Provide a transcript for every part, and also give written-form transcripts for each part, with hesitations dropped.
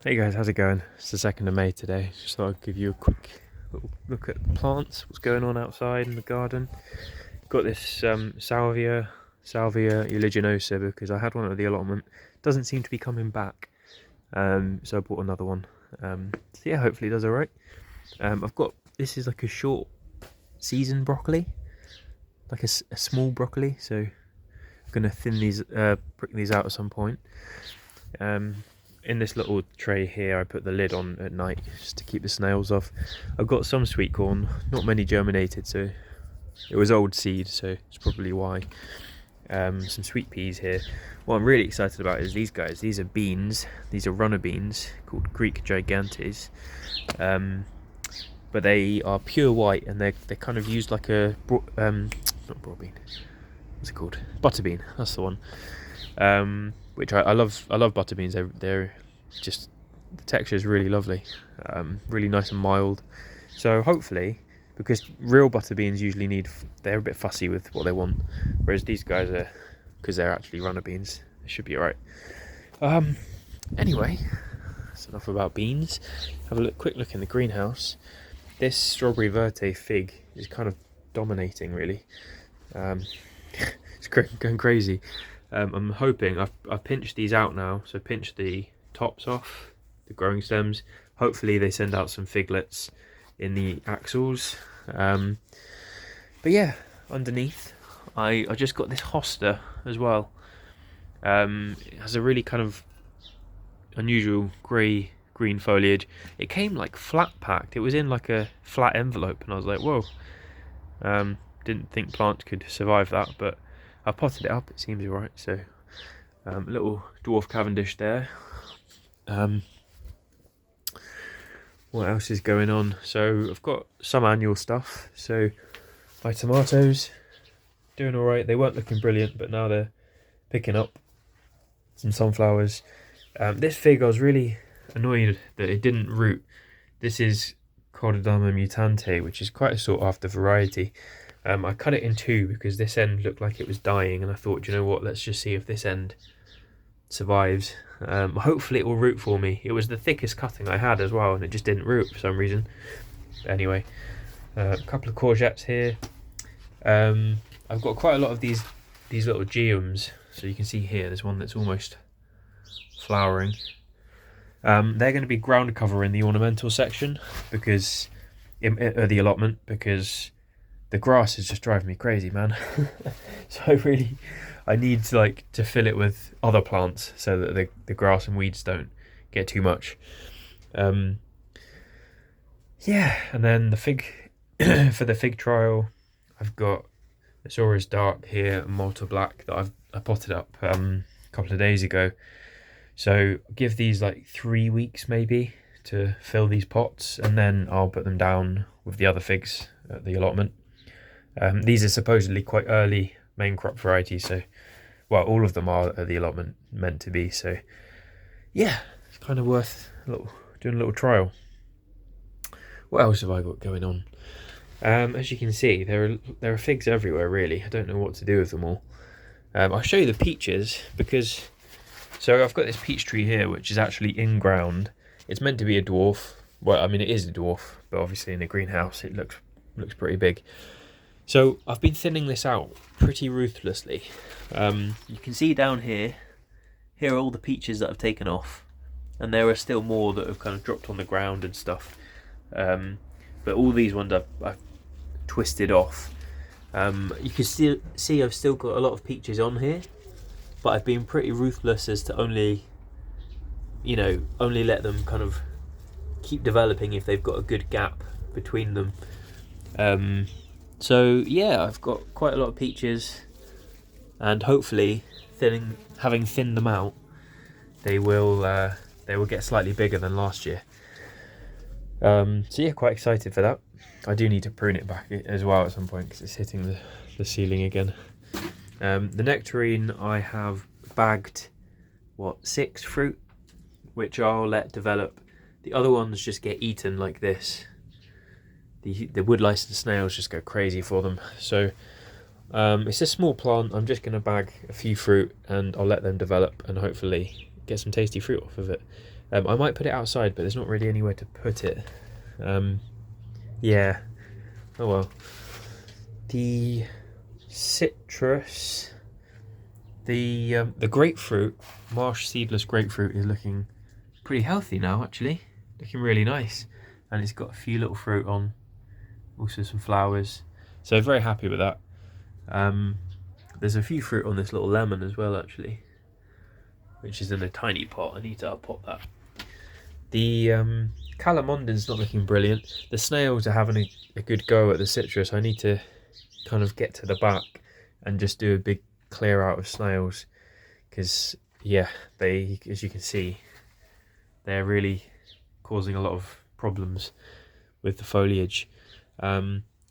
Hey guys, how's it going? It's the 2nd of May today. Just thought I'd give you a quick little look at the plants, what's going on outside in the garden. Got this Salvia uliginosa because I had one at the allotment. Doesn't seem to be coming back, so I bought another one. So yeah, hopefully it does alright. I've got, this is like a short season broccoli, like a small broccoli, so I'm going to prick these out at some point. In this little tray here, I put the lid on at night just to keep the snails off. I've got some sweet corn, not many germinated, so it was old seed, so it's probably why. Some sweet peas here. What I'm really excited about is these guys. These are beans. These are runner beans called Greek gigantes, but they are pure white and they're kind of used like a not broad bean. What's it called? Butter bean. That's the one. Which I love. I love butter beans. They're just, the texture is really lovely, really nice and mild. So hopefully, because real butter beans usually they're a bit fussy with what they want, whereas these guys are, because they're actually runner beans, they should be alright. Anyway, that's enough about beans. Have a quick look in the greenhouse. This strawberry verte fig is kind of dominating, really. It's going crazy. I'm hoping, I've pinched these out now, so pinch the tops off, the growing stems. Hopefully they send out some figlets in the axils. But yeah, underneath, I just got this hosta as well. It has a really kind of unusual green foliage. It came like flat packed. It was in like a flat envelope, and I was like, whoa. Didn't think plants could survive that, but I potted it up, it seems alright. So little dwarf Cavendish there. What else is going on? So I've got some annual stuff. So my tomatoes doing alright. They weren't looking brilliant, but now they're picking up. Some sunflowers. This fig, I was really annoyed that it didn't root. This is Cordodama mutante, which is quite a sought after variety. I cut it in two because this end looked like it was dying, and I thought, you know what, let's just see if this end survives. Hopefully it will root for me. It was the thickest cutting I had as well, and it just didn't root for some reason. Anyway, a couple of courgettes here. I've got quite a lot of these little geums, so you can see here there's one that's almost flowering. They're going to be ground cover in the ornamental section, because the allotment, because the grass is just driving me crazy, man. So I need to fill it with other plants so that the grass and weeds don't get too much. Yeah, and then the fig for the fig trial, I've got Azores Dark here and Malta Black that I potted up a couple of days ago. So give these like 3 weeks maybe to fill these pots, and then I'll put them down with the other figs at the allotment. These are supposedly quite early main crop varieties, so, well, all of them are at the allotment meant to be, so yeah, it's kind of worth doing a little trial. What else have I got going on? As you can see, there are figs everywhere, really. I don't know what to do with them all. I'll show you the peaches, because, so I've got this peach tree here, which is actually in ground. It's meant to be a dwarf. Well, I mean, it is a dwarf, but obviously in a greenhouse it looks pretty big. So I've been thinning this out pretty ruthlessly. You can see down here are all the peaches that I've taken off, and there are still more that have kind of dropped on the ground and stuff. But all these ones I've twisted off. You can still see I've still got a lot of peaches on here, but I've been pretty ruthless as to only let them kind of keep developing if they've got a good gap between them. So yeah, I've got quite a lot of peaches, and hopefully, having thinned them out, they will get slightly bigger than last year. So yeah, quite excited for that. I do need to prune it back as well at some point because it's hitting the ceiling again. The nectarine, I have bagged 6 fruit, which I'll let develop. The other ones just get eaten like this. The wood lice and snails just go crazy for them. So it's a small plant. I'm just going to bag a few fruit and I'll let them develop, and hopefully get some tasty fruit off of it. I might put it outside, but there's not really anywhere to put it. Yeah, oh well. The citrus, the grapefruit, marsh seedless grapefruit, is looking pretty healthy now, actually. Looking really nice, and it's got a few little fruit on, also some flowers, so very happy with that. There's a few fruit on this little lemon as well, actually, which is in a tiny pot. I need to up-pot that. The calamondin's not looking brilliant. The snails are having a good go at the citrus. I need to kind of get to the back and just do a big clear out of snails, because yeah, they, as you can see, they're really causing a lot of problems with the foliage.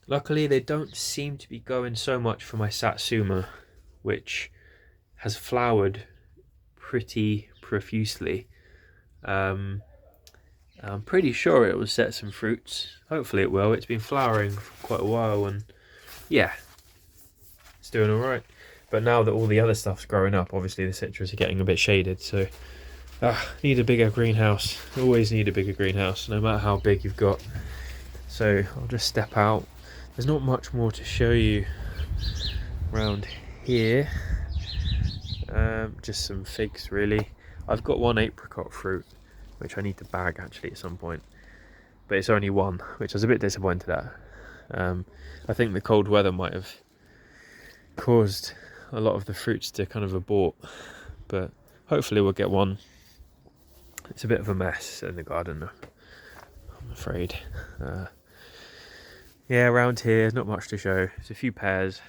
Luckily they don't seem to be going so much for my satsuma, which has flowered pretty profusely. I'm pretty sure it will set some fruits. Hopefully it will. It's been flowering for quite a while, and yeah, it's doing all right. But now that all the other stuff's growing up, obviously the citrus are getting a bit shaded, so need a bigger greenhouse. Always need a bigger greenhouse, no matter how big you've got. So I'll just step out. There's not much more to show you around here. Just some figs, really. I've got one apricot fruit, which I need to bag actually at some point, but it's only one, which I was a bit disappointed at. I think the cold weather might have caused a lot of the fruits to kind of abort, but hopefully we'll get one. It's a bit of a mess in the garden, I'm afraid. Yeah, around here, not much to show. There's a few pears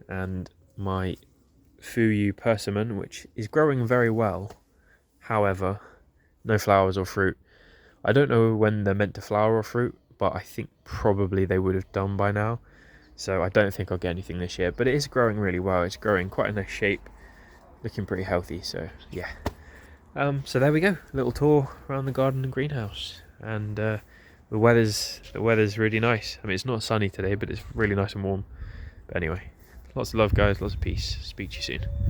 and my Fuyu persimmon, which is growing very well. However, no flowers or fruit. I don't know when they're meant to flower or fruit, but I think probably they would have done by now. So I don't think I'll get anything this year, but it is growing really well. It's growing quite a nice shape, looking pretty healthy, so yeah. So there we go, a little tour around the garden and greenhouse, and the weather's really nice. I mean, it's not sunny today, but it's really nice and warm. But anyway, lots of love, guys, lots of peace. Speak to you soon.